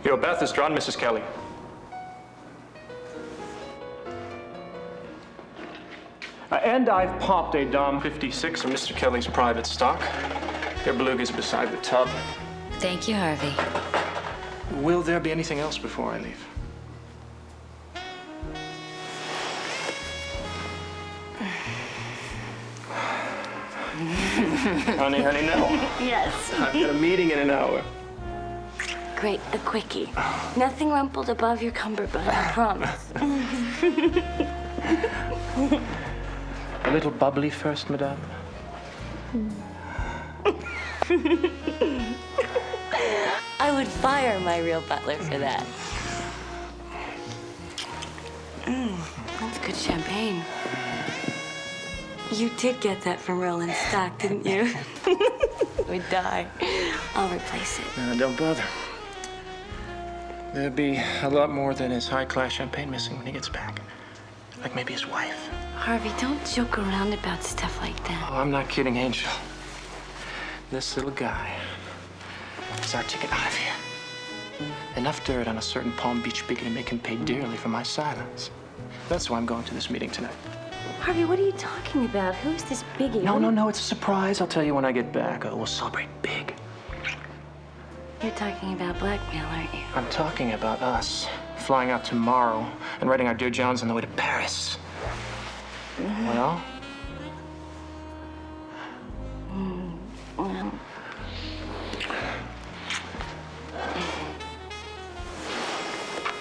Your bath is drawn, Mrs. Kelly. And I've popped a Dom 56 of Mr. Kelly's private stock. Your beluga is beside the tub. Thank you, Harvey. Will there be anything else before I leave? Honey, no. Yes. I've got a meeting in an hour. Great, a quickie. Nothing rumpled above your cummerbund, I promise. A little bubbly first, madame. I would fire my real butler for that. That's good champagne. You did get that from Rolling Stock, didn't you? We'd die. I'll replace it. No, don't bother. There'd be a lot more than his high-class champagne missing when he gets back. Like maybe his wife. Harvey, don't joke around about stuff like that. Oh, I'm not kidding, Angel. This little guy is our ticket out of here. Enough dirt on a certain Palm Beach biggie to make him pay dearly for my silence. That's why I'm going to this meeting tonight. Harvey, what are you talking about? Who's this biggie? No, it's a surprise. I'll tell you when I get back. We'll celebrate big. You're talking about blackmail, aren't you? I'm talking about us flying out tomorrow and writing our Dear Johns on the way to Paris. Well? Well.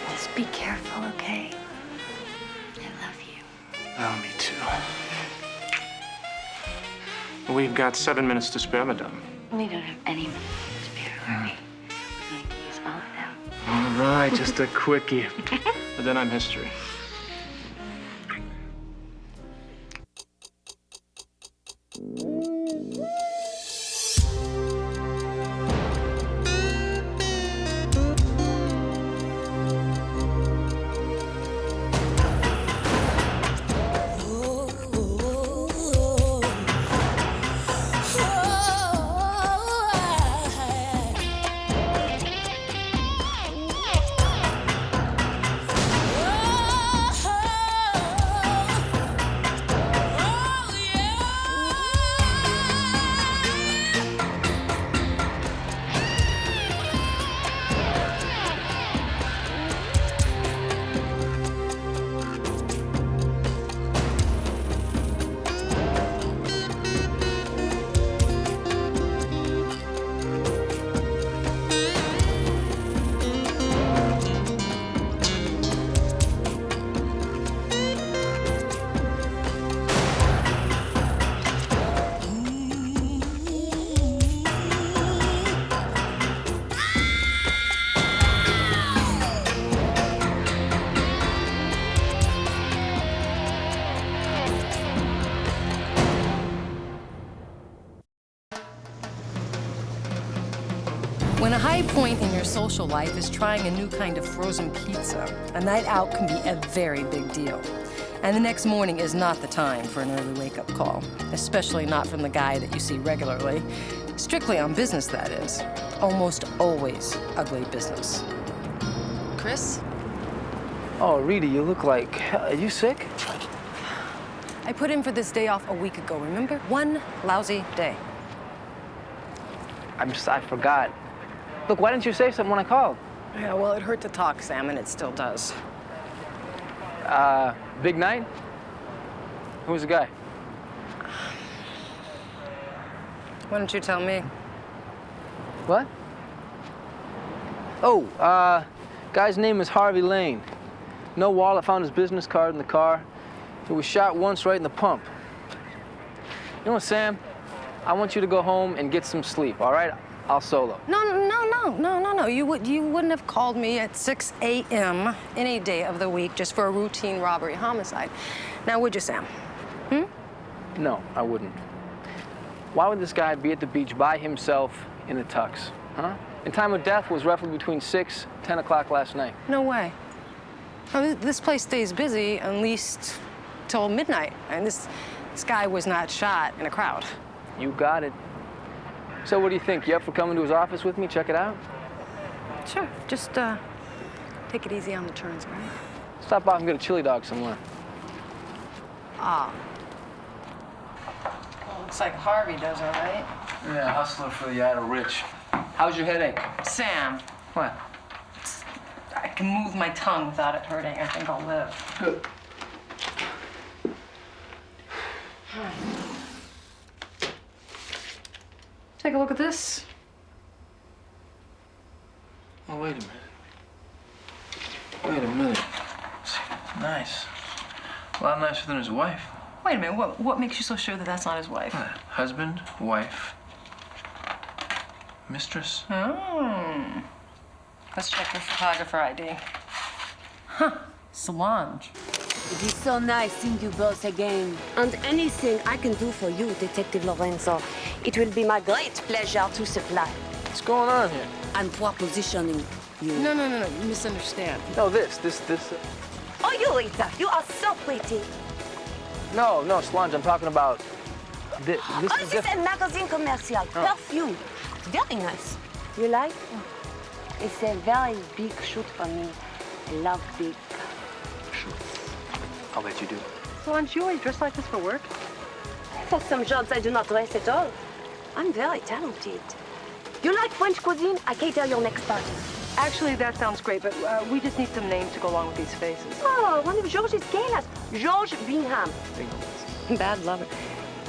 Just be careful, okay? I love you. Oh, me too. We've got 7 minutes to spare, madame. We don't have any minutes to spare, Harvey. We're going to use all of them. All right, just a quickie. But then I'm history. When a high point in your social life is trying a new kind of frozen pizza, a night out can be a very big deal. And the next morning is not the time for an early wake-up call, especially not from the guy that you see regularly. Strictly on business, that is. Almost always ugly business. Chris? Oh, Rita, you look like... Are you sick? I put in for this day off a week ago, remember? One lousy day. I forgot. Look, why didn't you say something when I called? Yeah, well, it hurt to talk, Sam, and it still does. Big night? Who was the guy? Why don't you tell me? What? Oh, guy's name is Harvey Lane. No wallet, found his business card in the car. He was shot once right in the pump. You know what, Sam? I want you to go home and get some sleep, all right? I'll solo. No. You wouldn't have called me at 6 a.m. any day of the week just for a routine robbery homicide. Now, would you, Sam? No, I wouldn't. Why would this guy be at the beach by himself in the tux, huh? And time of death was roughly between 6 and 10 o'clock last night. No way. Oh, this place stays busy at least till midnight. And this guy was not shot in a crowd. You got it. So what do you think? You up for coming to his office with me? Check it out? Sure. Just, take it easy on the turns, all right? Stop off and get a chili dog somewhere. Ah. Well, looks like Harvey does, all right? Yeah, hustler for the idle rich. How's your headache? Sam, What? I can move my tongue without it hurting. I think I'll live. Good. Take a look at this. Oh, wait a minute. Wait a minute. Nice. A lot nicer than his wife. Wait a minute, what makes you so sure that that's not his wife? Husband, wife, mistress. Hmm. Let's check her photographer ID. Huh, Solange. It is so nice seeing you both again. And anything I can do for you, Detective Lorenzo, it will be my great pleasure to supply. What's going on here? I'm propositioning you. No, you misunderstand. No, this. Oh, you, Rita, you are so pretty. No, Solange, I'm talking about this. Oh, Is this is different. a magazine commercial. Perfume. Very nice. You like? It's a very big shoot for me. I love big shoots. I'll bet you do. Solange, you always dress like this for work? For some jobs, I do not dress at all. I'm very talented. You like French cuisine? I cater your next party. Actually, that sounds great, but we just need some names to go along with these faces. Oh, one of George's galas. George Bingham. Bad lover.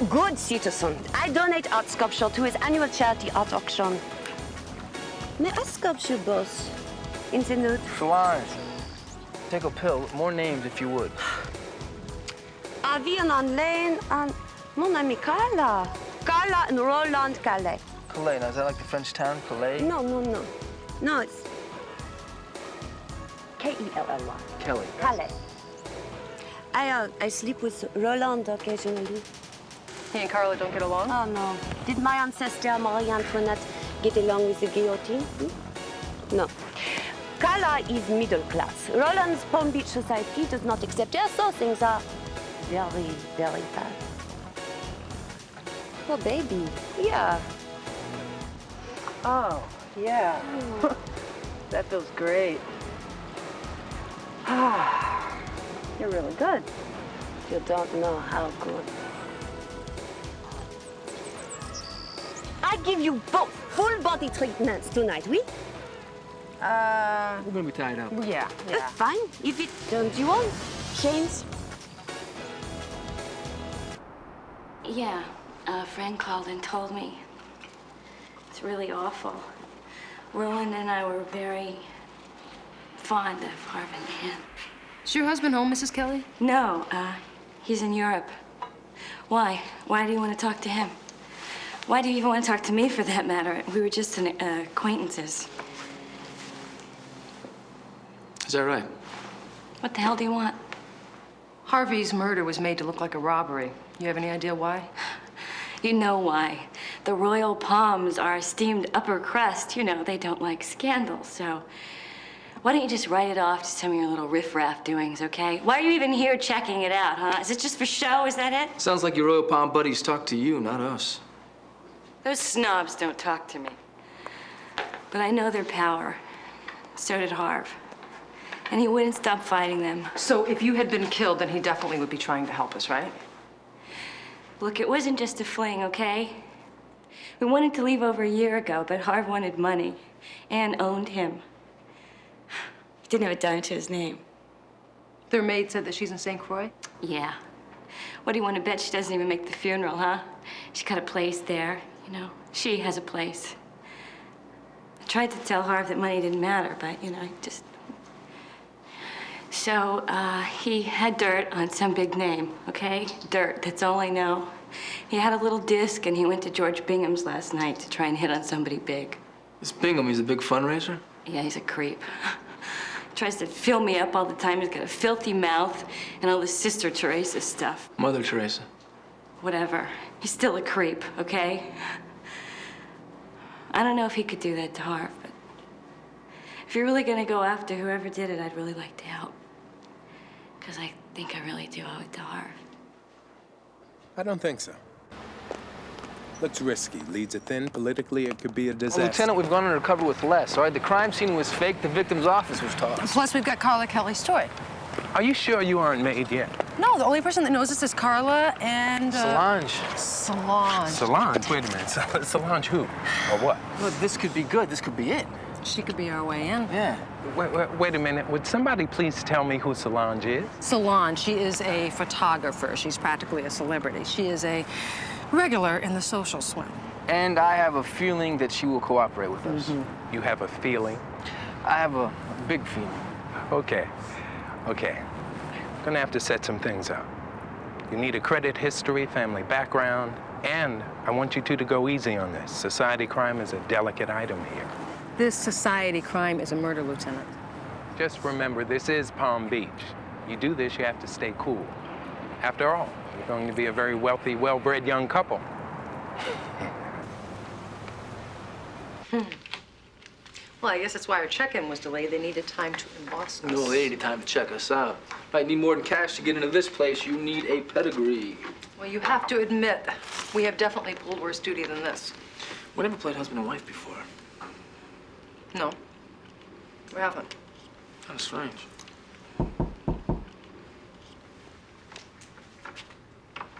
Good citizen. I donate art sculpture to his annual charity art auction. May I sculpture boss? In the nude. Solange, take a pill. More names if you would. Harvey Lane and mon ami Carla. Carla and Roland Calais. Calais, now is that like the French town, Calais? No. No, it's K-E-L-L-Y. Kelly. Calais. I sleep with Roland occasionally. He and Carla don't get along? Oh, no. Did my ancestor, Marie Antoinette, get along with the guillotine? No. Carla is middle class. Roland's Palm Beach society does not accept her, so things are very, very bad. Oh, baby. Yeah. Oh, yeah. That feels great. You're really good. You don't know how good. I give you both full body treatments tonight, oui? We're gonna be tied up. Yeah. Fine. If it turns you on, chains. Yeah, a friend called and told me. It's really awful. Roland and I were very fond of Harvey Lane. Is your husband home, Mrs. Kelly? No, he's in Europe. Why? Why do you want to talk to him? Why do you even want to talk to me, for that matter? We were just acquaintances. Is that right? What the hell do you want? Harvey's murder was made to look like a robbery. You have any idea why? You know why. The Royal Palms are esteemed upper crust. You know, they don't like scandal, so why don't you just write it off to some of your little riffraff doings, okay? Why are you even here checking it out, huh? Is it just for show? Is that it? Sounds like your Royal Palm buddies talk to you, not us. Those snobs don't talk to me. But I know their power. So did Harv. And he wouldn't stop fighting them. So if you had been killed, then he definitely would be trying to help us, right? Look, it wasn't just a fling, okay? We wanted to leave over a year ago, but Harv wanted money. Anne owned him. He didn't have a dime to his name. Their maid said that she's in St. Croix? Yeah. What do you want to bet she doesn't even make the funeral, huh? She got a place there, you know. She has a place. I tried to tell Harv that money didn't matter, but, you know, just... So, he had dirt on some big name, okay? Dirt, that's all I know. He had a little disc, and he went to George Bingham's last night to try and hit on somebody big. This Bingham, he's a big fundraiser? Yeah, he's a creep. Tries to fill me up all the time. He's got a filthy mouth and all this Sister Teresa stuff. Mother Teresa. Whatever. He's still a creep, okay? I don't know if he could do that to Harv, but if you're really gonna go after whoever did it, I'd really like to help. Because I think I really do owe it to Harv. I don't think so. Looks risky. Leads a thin. Politically, it could be a disaster. Well, Lieutenant, we've gone undercover with less, all right? The crime scene was fake. The victim's office was tossed. Plus, we've got Carla Kelly's story. Are you sure you aren't made yet? No, the only person that knows this is Carla and... Solange. Solange. Solange? Wait a minute. Solange who? Or what? Look, this could be good. This could be it. She could be our way in. Yeah. Wait a minute. Would somebody please tell me who Solange is? Solange, she is a photographer. She's practically a celebrity. She is a regular in the social swim. And I have a feeling that she will cooperate with us. You have a feeling? I have a big feeling. Okay. Gonna have to set some things up. You need a credit history, family background, and I want you two to go easy on this. Society crime is a delicate item here. This society crime is a murder, Lieutenant. Just remember, this is Palm Beach. You do this, you have to stay cool. After all, you're going to be a very wealthy, well-bred young couple. Well, I guess that's why our check-in was delayed. They needed time to emboss us. No, they needed time to check us out. Might need more than cash to get into this place. You need a pedigree. Well, you have to admit, we have definitely pulled worse duty than this. We never played husband and wife before. No, we haven't. Kind of strange.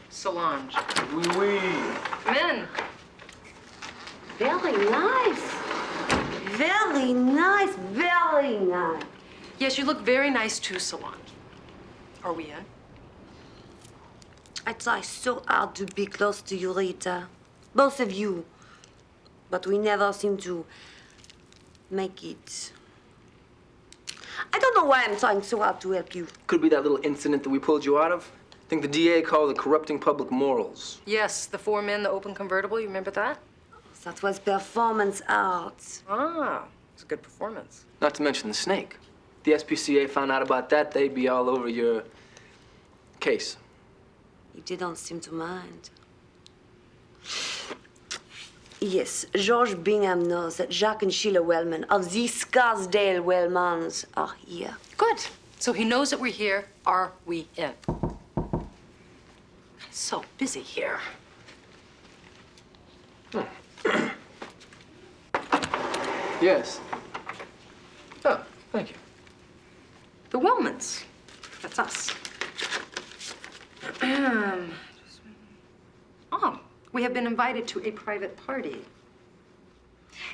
Solange. Oui. Come in. Very nice. Very nice, very nice. Yes, you look very nice too, Solange. Are we in? I try so hard to be close to you, Rita. Both of you. But we never seem to make it. I don't know why I'm trying so hard to help you. Could be that little incident that we pulled you out of. I think the DA called it corrupting public morals. Yes, the 4 men, the open convertible, you remember that? That was performance art. Ah, it's a good performance. Not to mention the snake. If the SPCA found out about that, they'd be all over your case. You didn't seem to mind. Yes, George Bingham knows that Jacques and Sheila Wellman of the Scarsdale Wellmans are here. Good. So he knows that we're here. Are we in? It's so busy here. Yes. Oh, thank you. The Wellmans. That's us. Oh, we have been invited to a private party.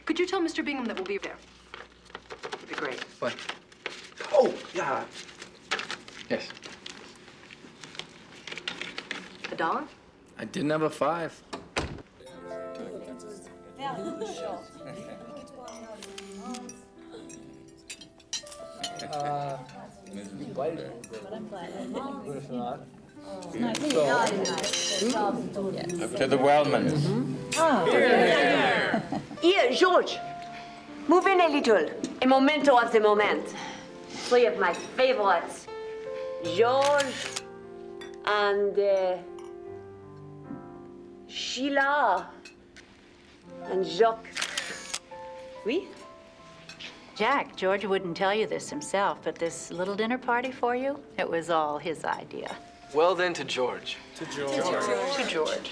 Could you tell Mr. Bingham that we'll be there? That'd be great. What? Oh, yeah. Yes. $1? I didn't have a 5. To the Wellmans. Here, George. Move in a little. A memento of the moment. 3 of my favorites. George and Sheila and Jacques. Oui? Jack, George wouldn't tell you this himself, but this little dinner party for you, it was all his idea. Well then, to George. To George.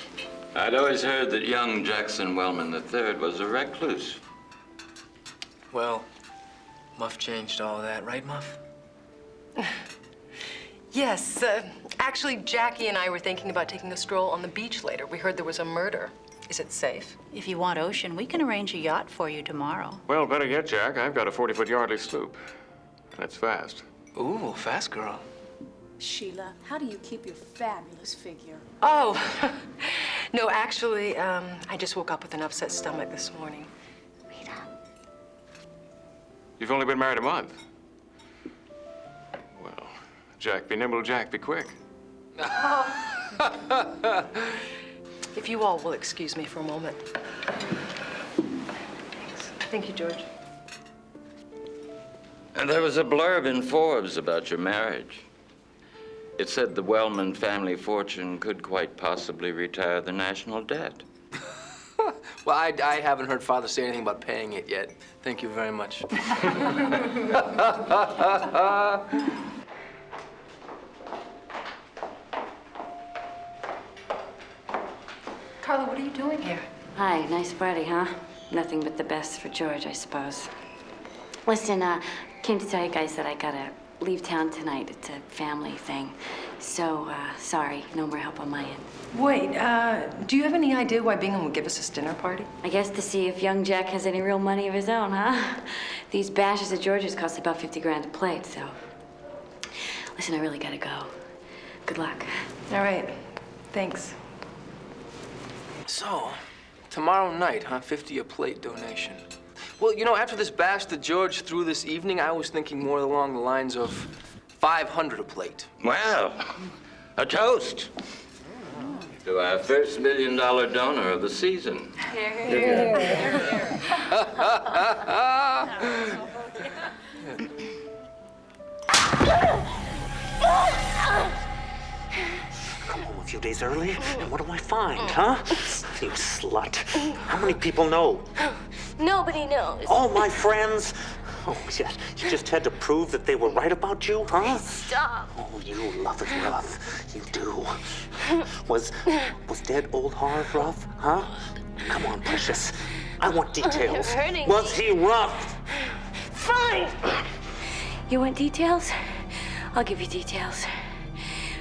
I'd always heard that young Jackson Wellman III was a recluse. Well, Muff changed all that, right, Muff? Yes, actually, Jackie and I were thinking about taking a stroll on the beach later. We heard there was a murder. Is it safe? If you want ocean, we can arrange a yacht for you tomorrow. Well, better yet, Jack, I've got a 40-foot Yardley sloop. That's fast. Ooh, fast girl. Sheila, how do you keep your fabulous figure? Oh, no, actually, I just woke up with an upset stomach this morning. Rita. You've only been married a month. Well, Jack, be nimble, Jack, be quick. If you all will excuse me for a moment. Thanks. Thank you, George. And there was a blurb in Forbes about your marriage. It said the Wellman family fortune could quite possibly retire the national debt. Well, I haven't heard Father say anything about paying it yet. Thank you very much. Carla, what are you doing here? Hi, nice party, huh? Nothing but the best for George, I suppose. Listen, came to tell you guys that I gotta leave town tonight. It's a family thing. So, sorry, no more help on my end. Wait, do you have any idea why Bingham would give us this dinner party? I guess to see if young Jack has any real money of his own, huh? These bashes at George's cost about 50 grand a plate, so. Listen, I really gotta go. Good luck. All right, thanks. So, tomorrow night, huh? 50 a plate donation. Well, you know, after this bash that George threw this evening, I was thinking more along the lines of 500 a plate. Well, a toast to our first $1 million donor of the season. Come home a few days early, and what do I find, huh? You slut. How many people know? Nobody knows. All my friends? Oh, yeah. You just had to prove that they were right about you, huh? Stop. Oh, you love it rough. You do. Was dead old Harv rough, huh? Come on, precious. I want details. You're hurting Was he rough? Fine. You want details? I'll give you details.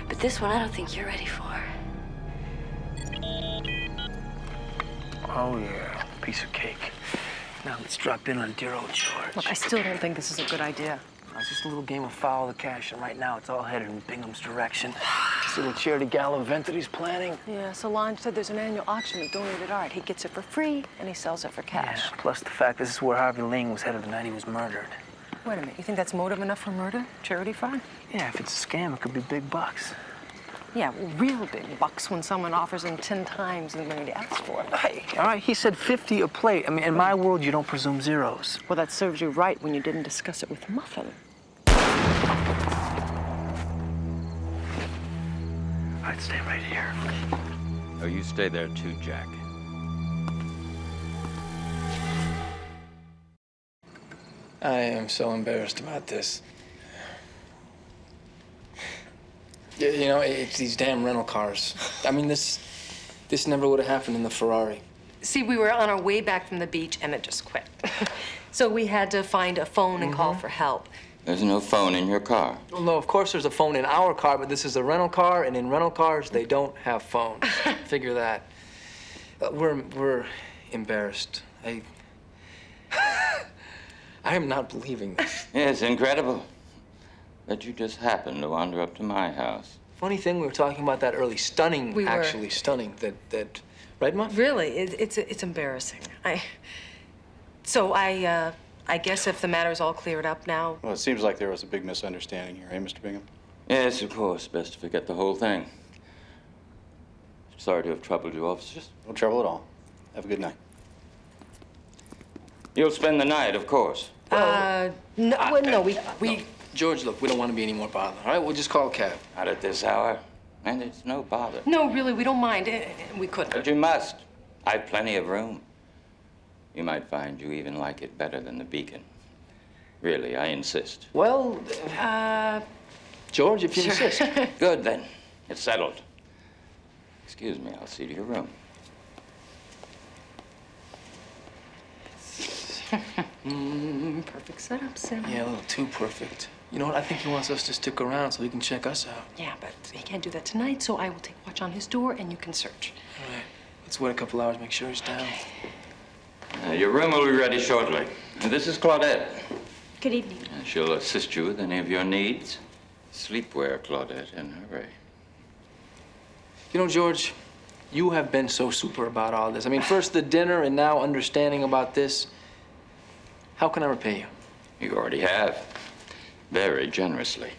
But this one I don't think you're ready for. Oh, yeah. Piece of cake. Now let's drop in on dear old George. Look, I still don't think this is a good idea. It's just a little game of follow the cash, and right now it's all headed in Bingham's direction. This little charity gala event that he's planning. Yeah, Solange said there's an annual auction of donated art. He gets it for free, and he sells it for cash. Yeah, plus the fact this is where Harvey Lane was headed the night he was murdered. Wait a minute, you think that's motive enough for murder? Charity fund? Yeah, if it's a scam, it could be big bucks. Yeah, real big bucks when someone offers him 10 times the money to ask for. Hey, all right, he said 50 a plate. I mean, in my world, you don't presume zeros. Well, that serves you right when you didn't discuss it with Muffin. I'd stay right here. Oh, you stay there too, Jack. I am so embarrassed about this. You know, it's these damn rental cars. I mean, this never would have happened in the Ferrari. See, we were on our way back from the beach, and it just quit. So we had to find a phone and call for help. There's no phone in your car. Well, no, of course there's a phone in our car, but this is a rental car, and in rental cars, they don't have phones. Figure that. We're embarrassed. I am not believing this. Yeah, it's incredible that you just happened to wander up to my house. Funny thing, we were talking about that early. Stunning, We were. actually stunning. That, right, Muff? Really, it's embarrassing. So I guess if the matter's all cleared up now. Well, it seems like there was a big misunderstanding here, eh, Mr. Bingham? Yes, of course. Best to forget the whole thing. Sorry to have troubled you, officers. No trouble at all. Have a good night. You'll spend the night, of course. No, well, no, we. George, look, we don't want to be any more bother, all right? We'll just call a cab. Not at this hour. And it's no bother. No, really, we don't mind. We couldn't. But you must. I've plenty of room. You might find you even like it better than the Beacon. Really, I insist. Well, George, if you insist. Good, then. It's settled. Excuse me, I'll see to your room. Perfect setup, Sam. Yeah, a little too perfect. You know what? I think he wants us to stick around so he can check us out. Yeah, but he can't do that tonight, so I will take watch on his door and you can search. All right. Let's wait a couple hours, make sure he's down. Your room will be ready shortly. And this is Claudette. Good evening. She'll assist you with any of your needs. Sleepwear, Claudette, and hurry. You know, George, you have been so super about all this. I mean, first the dinner and now understanding about this. How can I repay you? You already have. Very generously.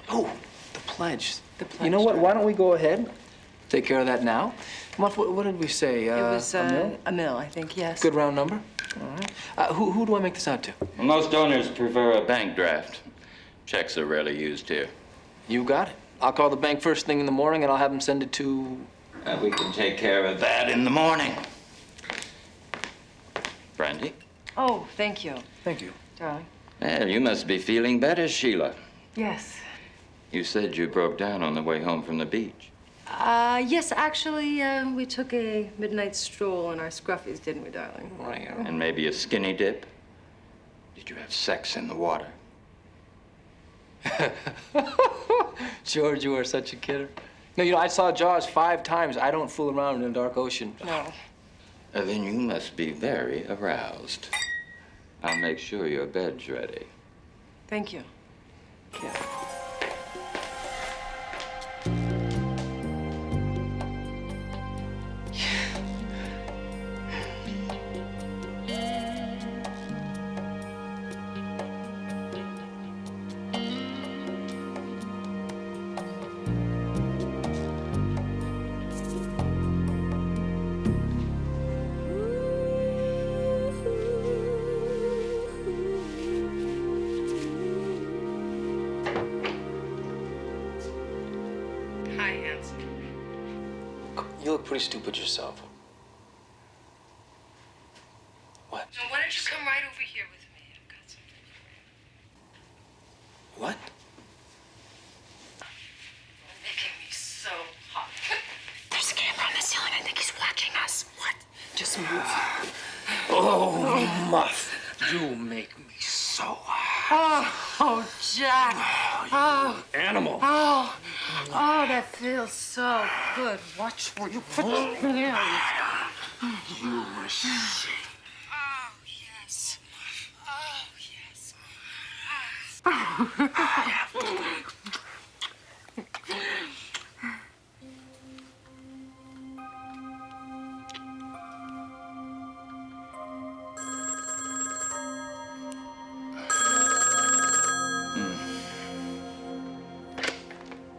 Oh, the pledge. The pledge. You know what? Why don't we go ahead, take care of that now? Muff, what did we say? It was a mil? a mill, I think, yes. Good round number. All right. Who do I make this out to? Well, most donors prefer a bank draft. Checks are rarely used here. You got it. I'll call the bank first thing in the morning, and I'll have them send it to... We can take care of that in the morning. Brandy? Oh, thank you, Thank you. darling. Well, you must be feeling better, Sheila. Yes. You said you broke down on the way home from the beach. Yes, actually, we took a midnight stroll in our scruffies, didn't we, darling? And maybe a skinny dip? Did you have sex in the water? George, you are such a kidder. No, you know, I saw Jaws 5 times. I don't fool around in a dark ocean. No. Then you must be very aroused. I'll make sure your bed's ready. Thank you. Yeah. You look pretty stupid yourself. What? So why don't you come right over here with me? I've got something for you. What? You're making me so hot. There's a camera on the ceiling. I think he's watching us. What? Just move. Oh, Muff. You make me so hot. Oh, Jack. Oh, Animal. oh, that feels so good. Watch where you put your hand. You were sick. Oh, yes. Oh, yes.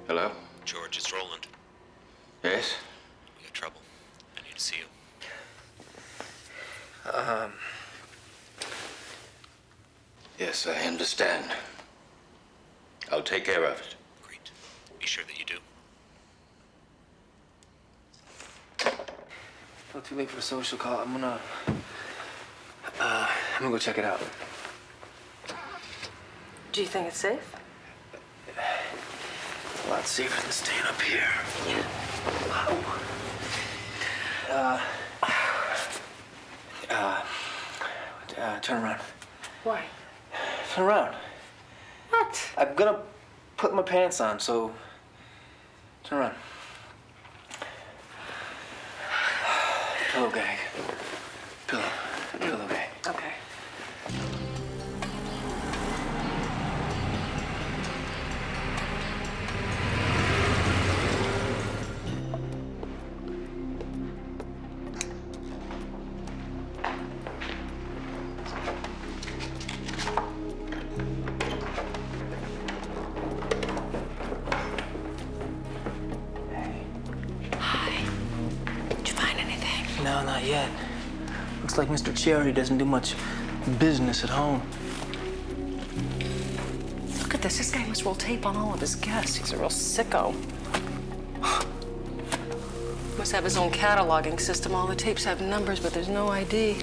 Hello? George, it's Roland. Yes? We got trouble. I need to see you. Yes, I understand. I'll take care of it. Great. Be sure that you do. Not too late for a social call. I'm gonna go check it out. Do you think it's safe? A lot safer than staying up here. Turn around. Why? Turn around. What? I'm gonna put my pants on, so turn around. Pillow gag. Pillow gag. Okay. No, not yet. Looks like Mr. Charity doesn't do much business at home. Look at this. This guy must roll tape on all of his guests. He's a real sicko. Must have his own cataloging system. All the tapes have numbers, but there's no ID.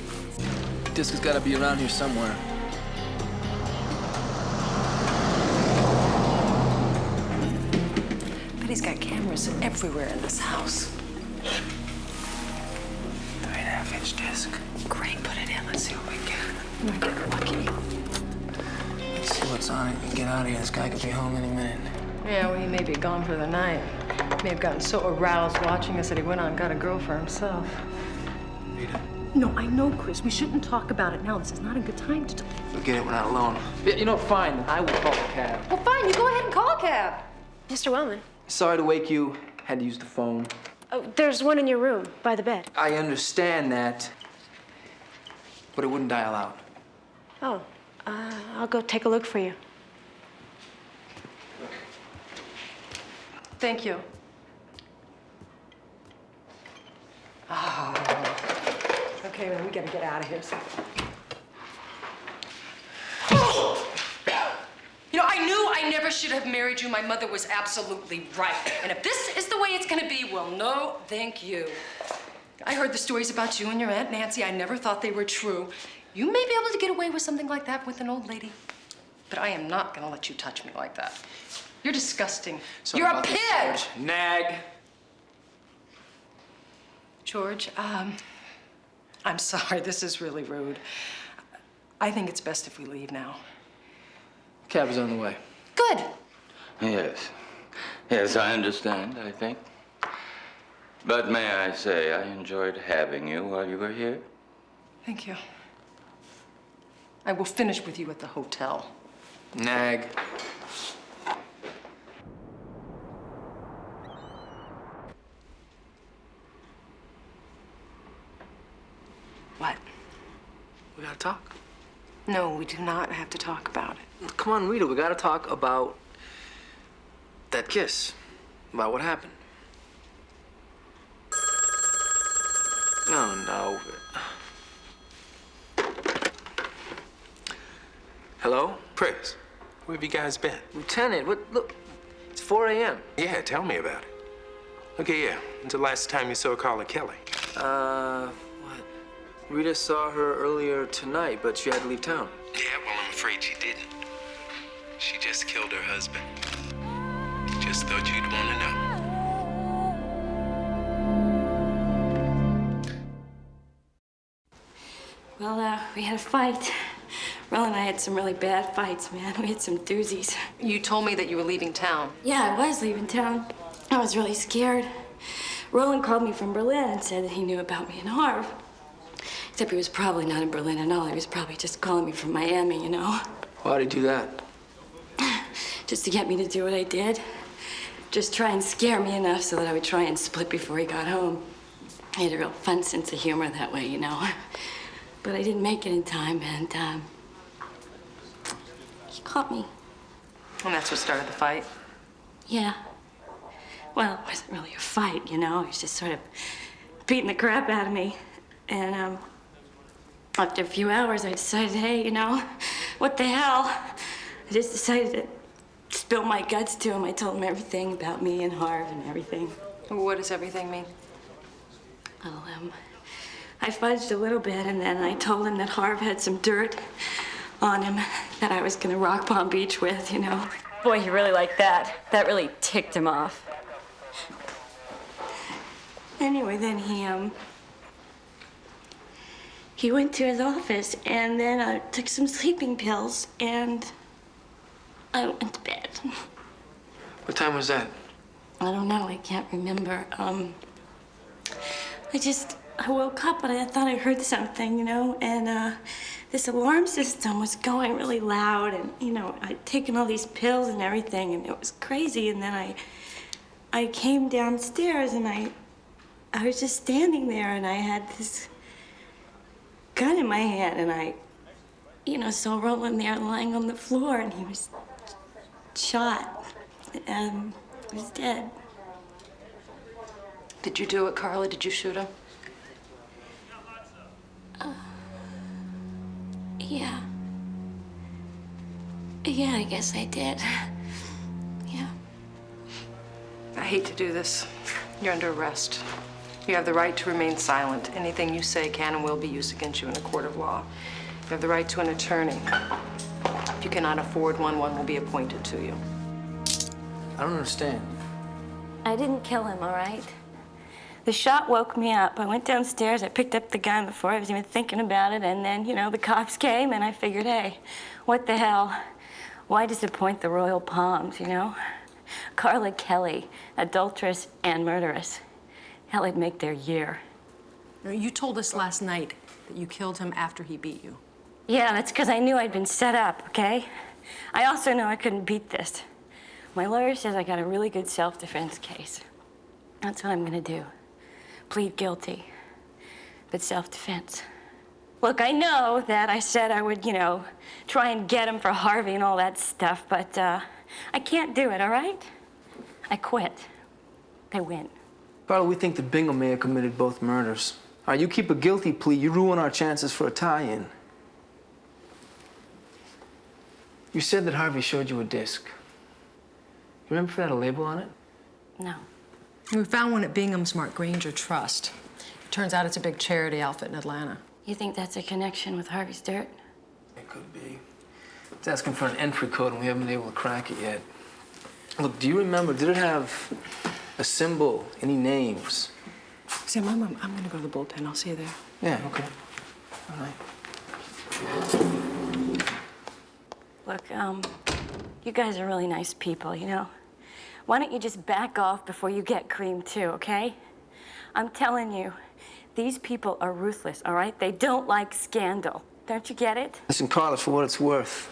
Disc has got to be around here somewhere. But he's got cameras everywhere in this house. 3.5-inch disc. Great, put it in. Let's see what we get. We might get lucky. Let's see what's on it and get out of here. This guy could be home any minute. Yeah, well, he may be gone for the night. May have gotten so aroused watching us that he went out and got a girl for himself. Rita? No, I know, Chris. We shouldn't talk about it now. This is not a good time to talk. Forget it, we're not alone. Yeah, you know, fine. I will call a cab. Well, fine. You go ahead and call a cab. Mr. Wellman, Sorry to wake you. Had to use the phone. oh, there's one in your room by the bed. I understand that, but it wouldn't dial out. Oh, I'll go take a look for you. Thank you. Oh. Okay, man, we gotta get out of here. So. You know, I knew I never should have married you. My mother was absolutely right. And if this is the way it's gonna be, well, no, thank you. I heard the stories about you and your Aunt Nancy. I never thought they were true. You may be able to get away with something like that with an old lady, but I am not gonna let you touch me like that. You're disgusting. Sorry You're a about this, pig! George. Nag. George, I'm sorry, this is really rude. I think it's best if we leave now. Cab is on the way. Good. Yes. Yes, I understand, I think. But may I say, I enjoyed having you while you were here. Thank you. I will finish with you at the hotel. Nag. What? We gotta talk. No, we do not have to talk about it. Come on, Rita, we gotta talk about that kiss. About what happened. Oh, no. Hello? Chris, where have you guys been? Lieutenant, what? Look, it's 4 a.m. Yeah, tell me about it. Okay, yeah. When's the last time you saw Carla Kelly? What? Rita saw her earlier tonight, but she had to leave town. Yeah, well, I'm afraid she didn't. She just killed her husband. Just thought you'd want to know. Well, we had a fight. Ron and I had some really bad fights, man. We had some doozies. You told me that you were leaving town. Yeah, I was leaving town. I was really scared. Roland called me from Berlin and said that he knew about me and Harv. Except he was probably not in Berlin at all. He was probably just calling me from Miami, you know? Why'd he do that? Just to get me to do what I did. Just try and scare me enough so that I would try and split before he got home. He had a real fun sense of humor that way, you know? But I didn't make it in time, and, he caught me. And that's what started the fight? Yeah. Well, it wasn't really a fight, you know? He was just sort of beating the crap out of me. And, after a few hours, I decided, hey, you know, what the hell? I just decided to spill my guts to him. I told him everything about me and Harv and everything. What does everything mean? Well, I fudged a little bit, and then I told him that Harv had some dirt on him that I was gonna rock Palm Beach with, you know. Boy, he really liked that. That really ticked him off. Anyway, then he went to his office, and then I took some sleeping pills, and I went to bed. What time was that? I don't know, I can't remember. I woke up and I thought I heard something, you know, and this alarm system was going really loud, and, you know, I'd taken all these pills and everything, and it was crazy, and then I came downstairs, and I was just standing there, and I had this gun in my hand, and I, you know, saw Roland there lying on the floor, and he was shot, and he was dead. Did you do it, Carla? Did you shoot him? Yeah. Yeah, I guess I did. Yeah. I hate to do this. You're under arrest. You have the right to remain silent. Anything you say can and will be used against you in a court of law. You have the right to an attorney. If you cannot afford one, one will be appointed to you. I don't understand. I didn't kill him, all right? The shot woke me up. I went downstairs, I picked up the gun before I was even thinking about it, and then, you know, the cops came, and I figured, hey, what the hell? Why disappoint the Royal Palms, you know? Carla Kelly, adulteress and murderess. Hell, it'd make their year. You told us last night that you killed him after he beat you. Yeah, that's because I knew I'd been set up, okay? I also know I couldn't beat this. My lawyer says I got a really good self-defense case. That's what I'm gonna do. Plead guilty, but self-defense. Look, I know that I said I would, you know, try and get him for Harvey and all that stuff, but I can't do it, all right? I quit. They win. Carla, we think that Bingham may have committed both murders. All right, you keep a guilty plea, you ruin our chances for a tie-in. You said that Harvey showed you a disc. You remember if it had a label on it? No. We found one at Bingham's Mark Granger Trust. It turns out it's a big charity outfit in Atlanta. You think that's a connection with Harvey's dirt? It could be. It's asking for an entry code, and we haven't been able to crack it yet. Look, do you remember, did it have a symbol, any names? Sam, I'm gonna go to the bullpen. I'll see you there. Yeah, okay. All right. Look, you guys are really nice people, you know? Why don't you just back off before you get creamed too, okay? I'm telling you, these people are ruthless, all right? They don't like scandal. Don't you get it? Listen, Carla, for what it's worth,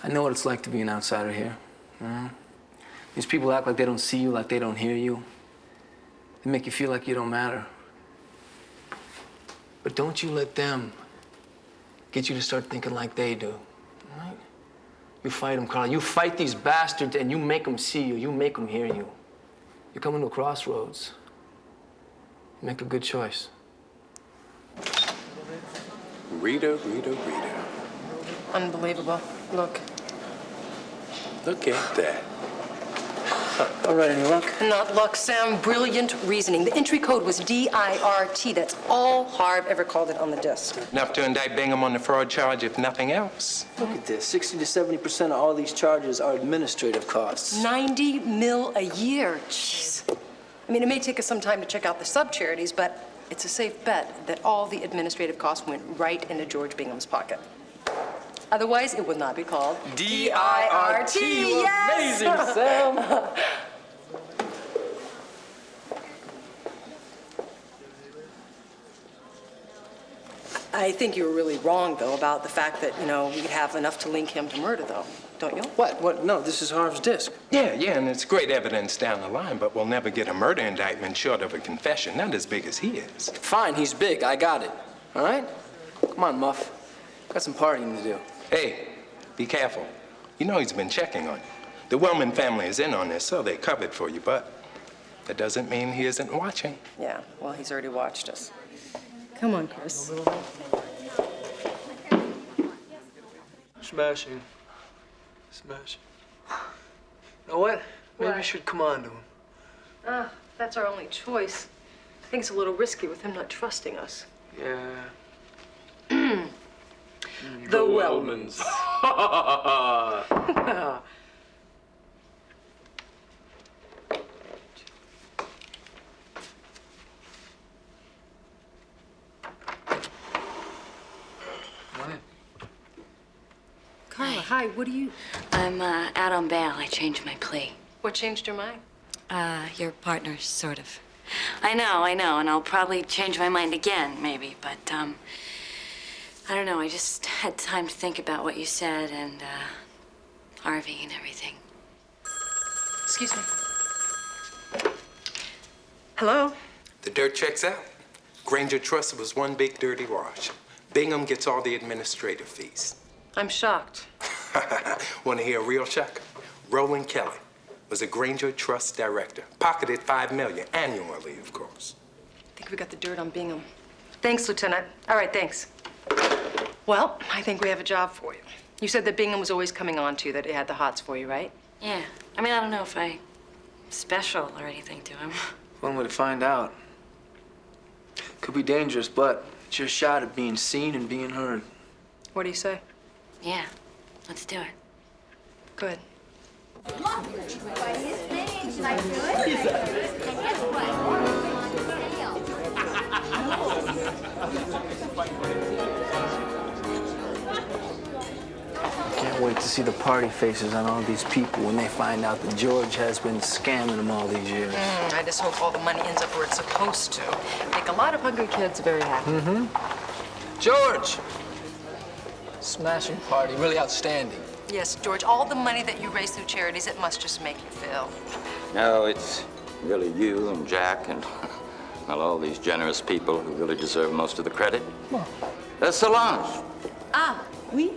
I know what it's like to be an outsider here. These people act like they don't see you, like they don't hear you. They make you feel like you don't matter. But don't you let them get you to start thinking like they do, all right? You fight them, Carla. You fight these bastards and you make them see you. You make them hear you. You're coming to a crossroads. Make a good choice. Rita. Unbelievable. Look. Look at that. All right, any luck? Not luck, Sam. Brilliant reasoning. The entry code was DIRT. That's all Harv ever called it on the disc. Enough to indict Bingham on the fraud charge, if nothing else. Look at this. 60 to 70% of all these charges are administrative costs. 90 mil a year. Jeez. I mean, it may take us some time to check out the sub-charities, but it's a safe bet that all the administrative costs went right into George Bingham's pocket. Otherwise, it would not be called DIRT. Yes! Amazing, Sam. I think you were really wrong, though, about the fact that, you know, we'd have enough to link him to murder, though. Don't you? What? No, this is Harv's disc. Yeah, and it's great evidence down the line, but we'll never get a murder indictment short of a confession, not as big as he is. Fine, he's big. I got it. All right? Come on, Muff. Got some partying to do. Hey, be careful. You know he's been checking on you. The Wellman family is in on this, so they covered for you, but that doesn't mean he isn't watching. Yeah, well, he's already watched us. Come on, Chris. Smashing. You know what? Maybe we should come on to him. That's our only choice. I think it's a little risky with him not trusting us. Yeah. The Wellmans. Carla, hi, what do you... I'm out on bail. I changed my plea. What changed your mind? Your partner's sort of. I know, and I'll probably change my mind again, maybe, but, I don't know, I just had time to think about what you said and, Harvey and everything. Excuse me. Hello? The dirt checks out. Granger Trust was one big dirty wash. Bingham gets all the administrative fees. I'm shocked. Want to hear a real shock? Roland Kelly was a Granger Trust director. Pocketed $5 million annually, of course. I think we got the dirt on Bingham. Thanks, Lieutenant. All right, thanks. Well, I think we have a job for you. You said that Bingham was always coming on to you, that he had the hots for you, right? Yeah. I mean, I don't know if I'm special or anything to him. One way to find out. Could be dangerous, but it's your shot at being seen and being heard. What do you say? Yeah. Let's do it. Good. Can't wait to see the party faces on all these people when they find out that George has been scamming them all these years. I just hope all the money ends up where it's supposed to. Make a lot of hungry kids very happy. George! Smashing party, really outstanding. Yes, George, all the money that you raise through charities, it must just make you feel. No, it's really you and Jack and, well, all these generous people who really deserve most of the credit. Solange. Ah, oui?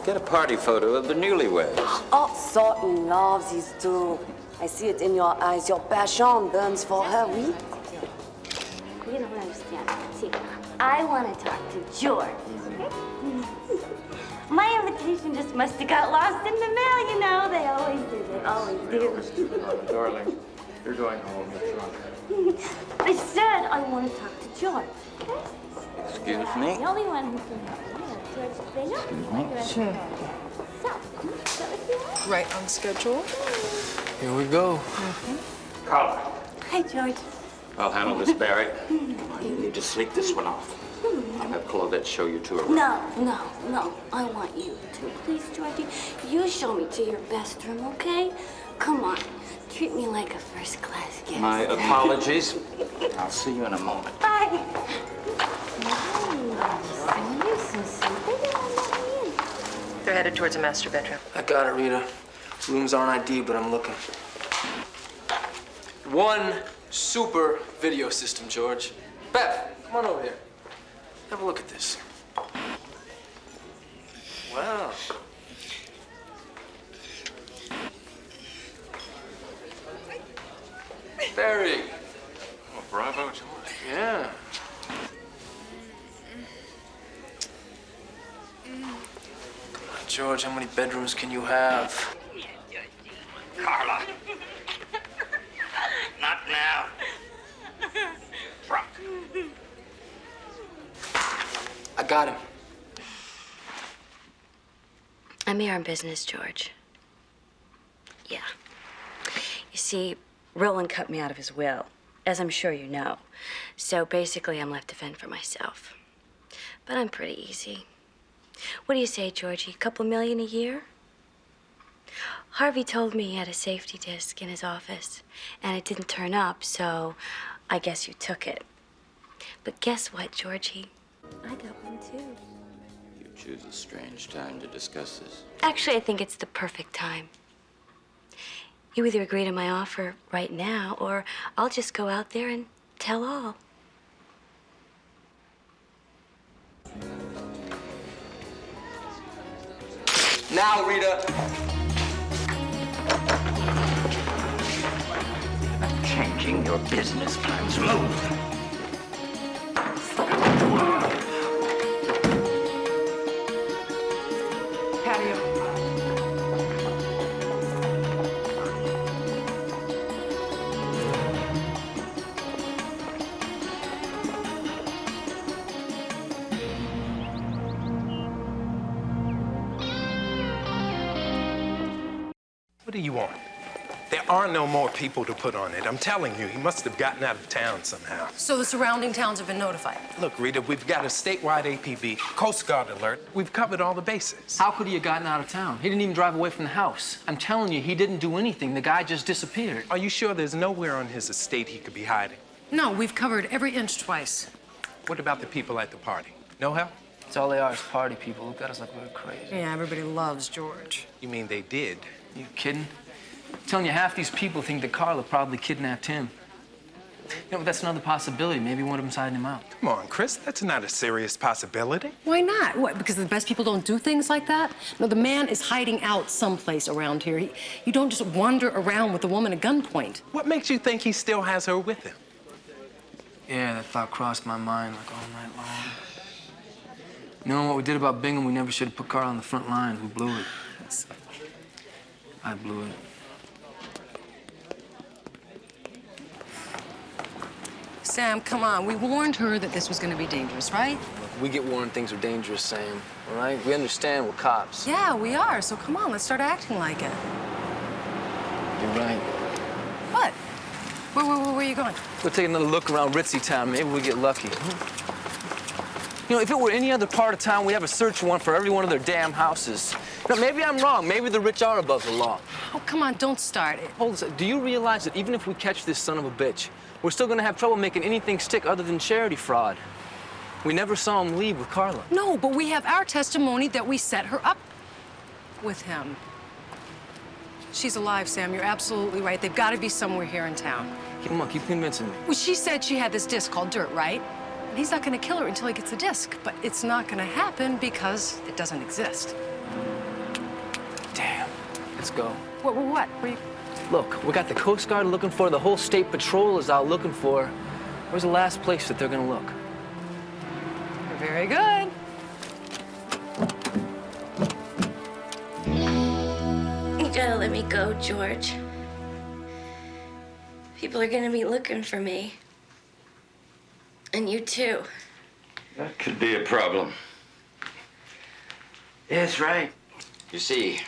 Get a party photo of the newlyweds. Oh, so in love, these two. I see it in your eyes. Your passion burns for her, oui? You don't understand. See, I want to talk to George. My invitation just must have got lost in the mail, you know. They always do. They always do. Darling, you're going home. That's right. I said I want to talk to George. Okay? Excuse me? The only one who can help me is George Bingham. Excuse me? Sure. So, is that what you want? Right on schedule. Here we go. Carla. Hi, George. I'll handle this, Barry. You need to sleep this one off. I'll have Claudette show you to a room. No. I want you to. Please, Georgie, you show me to your best room, okay? Come on. Treat me like a first-class guest. My apologies. I'll see you in a moment. Bye. They're headed towards a master bedroom. I got it, Rita. Rooms aren't ID, but I'm looking. One super video system, George. Beth, come on over here. Have a look at this. Wow. Barry. Oh, bravo, George. Yeah. Come on, George, how many bedrooms can you have? Carla. Not now. Drunk. I got him. I'm here on business, George. Yeah. You see, Roland cut me out of his will, as I'm sure you know. So basically, I'm left to fend for myself. But I'm pretty easy. What do you say, Georgie? $2 million a year? Harvey told me he had a safety disc in his office, and it didn't turn up, so I guess you took it. But guess what, Georgie? I got one, too. You choose a strange time to discuss this. Actually, I think it's the perfect time. You either agree to my offer right now, or I'll just go out there and tell all. Now, Rita. Changing your business plans. Move. What do you want? There are no more people to put on it. I'm telling you, he must have gotten out of town somehow. So the surrounding towns have been notified? Look, Rita, we've got a statewide APB, Coast Guard alert. We've covered all the bases. How could he have gotten out of town? He didn't even drive away from the house. I'm telling you, he didn't do anything. The guy just disappeared. Are you sure there's nowhere on his estate he could be hiding? No, we've covered every inch twice. What about the people at the party? No help? That's all they are is party people. Look at us like we're crazy. Yeah, everybody loves George. You mean they did? You kidding? I'm telling you, half these people think that Carla probably kidnapped him. You know, but that's another possibility. Maybe one of them's hiding him out. Come on, Chris, that's not a serious possibility. Why not? What, because the best people don't do things like that? No, the man is hiding out someplace around here. You don't just wander around with a woman at gunpoint. What makes you think he still has her with him? Yeah, that thought crossed my mind like all night long. You know what we did about Bingham? We never should have put Carla on the front line. We blew it. I blew it. Sam, come on. We warned her that this was going to be dangerous, right? Look, we get warned things are dangerous, Sam. All right? We understand we're cops. Yeah, we are. So come on, let's start acting like it. You're right. What? Where are you going? We'll take another look around Ritzy Town. Maybe we get lucky. You know, if it were any other part of town, we'd have a search warrant for every one of their damn houses. You know, maybe I'm wrong. Maybe the rich are above the law. Oh, come on, don't start it. Hold on a second. Do you realize that even if we catch this son of a bitch, we're still gonna have trouble making anything stick other than charity fraud? We never saw him leave with Carla. No, but we have our testimony that we set her up with him. She's alive, Sam. You're absolutely right. They've got to be somewhere here in town. Come on, keep convincing me. Well, she said she had this disc called Dirt, right? And he's not going to kill her until he gets the disc. But it's not going to happen because it doesn't exist. Damn. Let's go. What? Where you... Look, we got the Coast Guard looking for her. The whole state patrol is out looking for her. Where's the last place that they're gonna look? Very good. You gotta let me go, George. People are gonna be looking for me. And you too. That could be a problem. Yes, right. You see,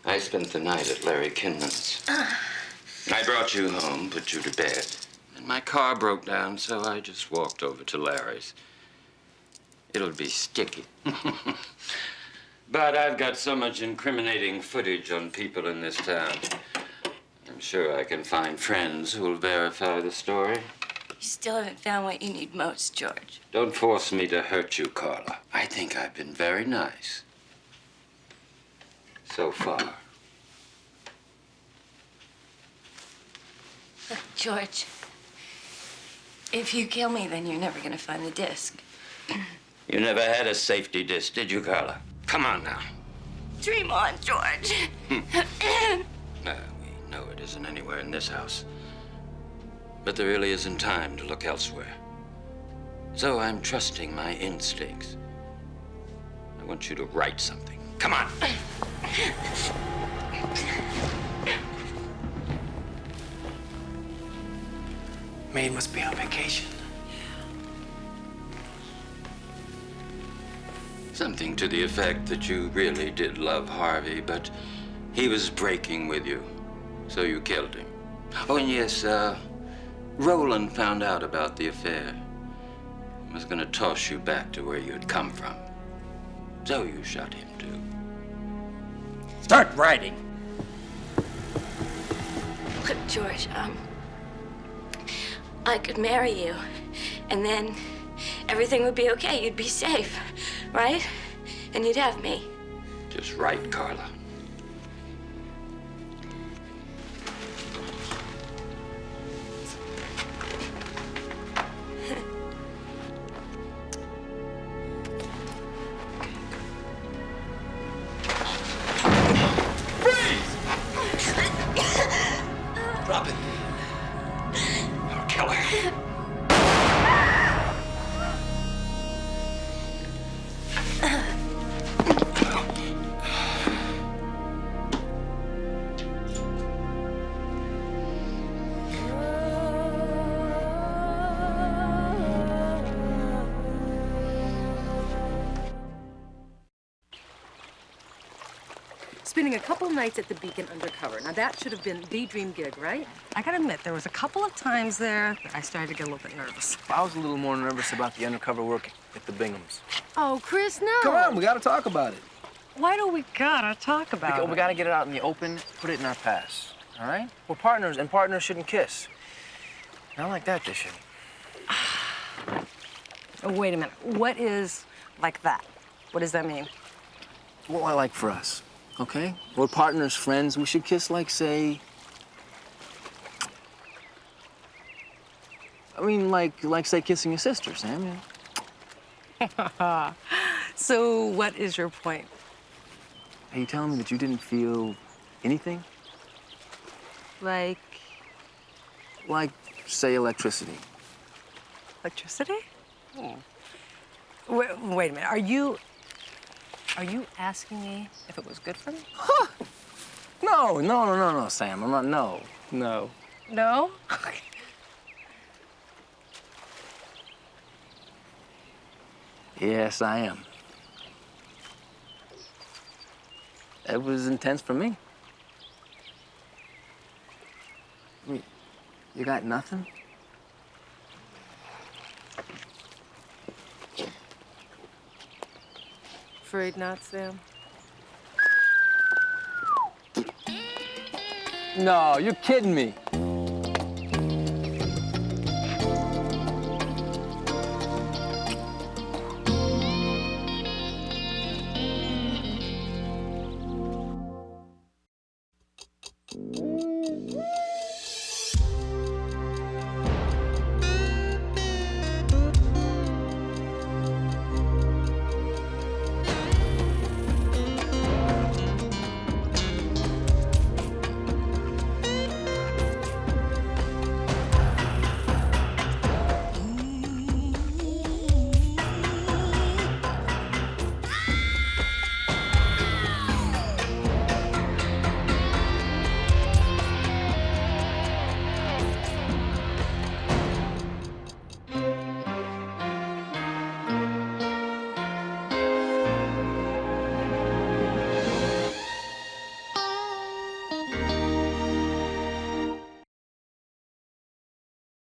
I spent the night at Larry Kinman's. I brought you home, put you to bed, And my car broke down, so I just walked over to Larry's. It'll be sticky. But I've got so much incriminating footage on people in this town. I'm sure I can find friends who'll verify the story. You still haven't found what you need most, George. Don't force me to hurt you, Carla. I think I've been very nice. So far. Look, George, if you kill me, then you're never gonna find the disc. You never had a safety disc, did you, Carla? Come on now. Dream on, George. We know it isn't anywhere in this house. But there really isn't time to look elsewhere. So I'm trusting my instincts. I want you to write something. Come on. Maid must be on vacation. Something to the effect that you really did love Harvey, but he was breaking with you, so you killed him. Oh, and yes, Roland found out about the affair. He was gonna toss you back to where you'd come from. So you shot him, too. Start writing. Look, George, I could marry you, and then everything would be okay. You'd be safe, right? And you'd have me. Just write, Carla. Drop it. I'll kill her. Spending a couple nights at the Beacon Undercover. Now, that should have been the dream gig, right? I gotta admit, there was a couple of times there that I started to get a little bit nervous. I was a little more nervous about the undercover work at the Binghams. Oh, Chris, no. Come on, we gotta talk about it. Why do we gotta talk about it? We gotta get it out in the open, put it in our past, all right? We're partners, and partners shouldn't kiss. Not like that, they shouldn't. Oh, wait a minute. What is like that? What does that mean? Well, I like for us, okay? We're partners, friends. We should kiss like, say... I mean, like say, kissing a sister, Sam, yeah. So what is your point? Are you telling me that you didn't feel anything? Like, say, electricity. electricity? Wait a minute. Are you asking me if it was good for me? Huh. No, Sam. I'm not, no. No? Yes, I am. It was intense for me. I mean, you got nothing? Afraid not, Sam? No, you're kidding me.